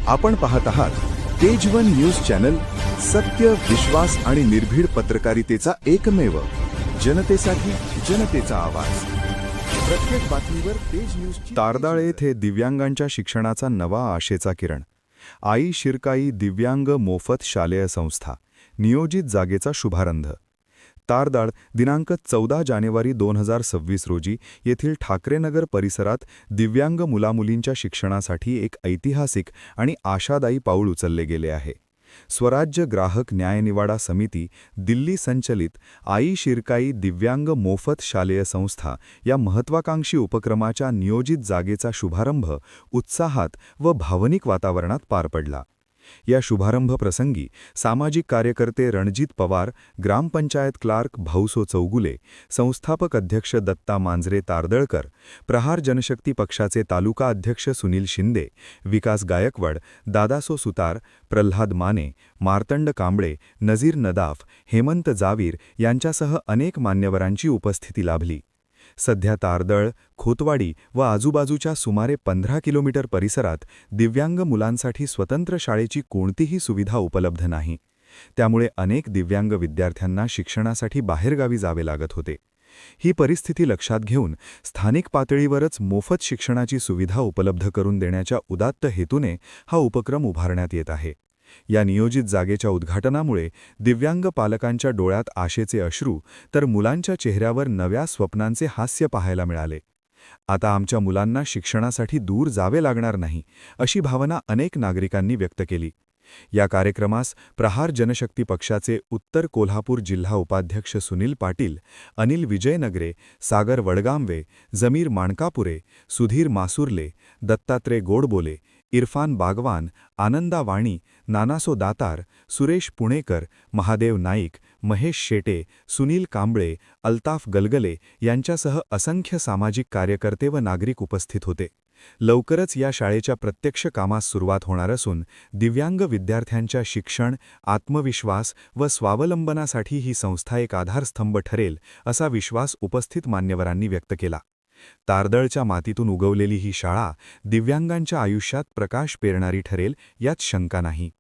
आपण पाहत आहात तेज1 न्यूज चॅनल. सत्य, विश्वास आणि निर्भीड पत्रकारितेचा एकमेव, जनतेसाठी जनतेचा आवाज. प्रत्येक बातमीवर तेज न्यूज. तारदाळ येथे दिव्यांगांच्या शिक्षणाचा नवा आशेचा किरण. आई शिरकाई दिव्यांग मोफत शालेय संस्था, नियोजित जागेचा शुभारंभ. तारदाळ दिनांक 14 जानेवारी 2026 रोजी येथील ठाकरेनगर परिसरात दिव्यांग मुलामुलींच्या शिक्षणासाठी एक ऐतिहासिक आणि आशादायी पाऊल उचलले गेले आहे. स्वराज्य ग्राहक न्यायनिवाडा समिती, दिल्ली संचलित आई शिरकाई दिव्यांग मोफत शालेय संस्था या महत्त्वाकांक्षी उपक्रमाच्या नियोजित जागेचा शुभारंभ उत्साहात व भावनिक वातावरणात पार पडला. या शुभारंभ प्रसंगी सामाजिक कार्यकर्ते रणजित पवार, ग्रामपंचायत क्लार्क भाऊसो चौगुले, संस्थापक अध्यक्ष दत्ता मांजरे तारदळकर, प्रहार जनशक्ती पक्षाचे तालुका अध्यक्ष सुनील शिंदे, विकास गायकवाड, दादासो सुतार, प्रल्हाद माने, मार्तंड कांबळे, नजीर नदाफ, हेमंत जावीर यांच्यासह अनेक मान्यवरांची उपस्थिती लाभली. सध्या तारदळ, खोतवाडी व आजूबाजूच्या सुमारे 15 किलोमीटर परिसरात दिव्यांग मुलांसाठी स्वतंत्र शाळेची कोणतीही सुविधा उपलब्ध नाही. त्यामुळे अनेक दिव्यांग विद्यार्थ्यांना शिक्षणासाठी बाहेरगावी जावे लागत होते. ही परिस्थिती लक्षात घेऊन स्थानिक पातळीवरच मोफत शिक्षणाची सुविधा उपलब्ध करून देण्याच्या उदात्त हेतूने हा उपक्रम उभारण्यात येत आहे. या नियोजित जागेच्या उद्घाटनामुळे दिव्यांग पालकांच्या डोळ्यात आशेचे अश्रू तर मुलांच्या चेहऱ्यावर नव्या स्वप्नांचे हास्य पाहायला मिळाले. आता आमच्या मुलांना शिक्षणासाठी दूर जावे लागणार नाही, अशी भावना अनेक नागरिकांनी व्यक्त केली. या कार्यक्रमास प्रहार जनशक्ती पक्षाचे उत्तर कोल्हापूर जिल्हा उपाध्यक्ष सुनील पाटील, अनिल विजयनगरे, सागर वडगामवे, जमीर माणकापुरे, सुधीर मासुर्ले, दत्तात्रय गोडबोले, इरफान बागवान, आनंदा वाणी, नानासो दातार, सुरेश पुणेकर, महादेव नाईक, महेश शेटे, सुनील कांबळे, अल्ताफ गलगले यांच्यासह असंख्य सामाजिक कार्यकर्ते व नागरिक उपस्थित होते. लवकरच या शाळेच्या प्रत्यक्ष कामास सुरुवात होणार असून दिव्यांग विद्यार्थ्यांच्या शिक्षण, आत्मविश्वास व स्वावलंबनासाठी ही संस्था एक आधारस्तंभ ठरेल, असा विश्वास उपस्थित मान्यवरांनी व्यक्त केला. तारदळच्या मातीतून उगवलेली ही शाळा दिव्यांगांच्या आयुष्यात प्रकाश पेरणारी ठरेल, यात शंका नाही.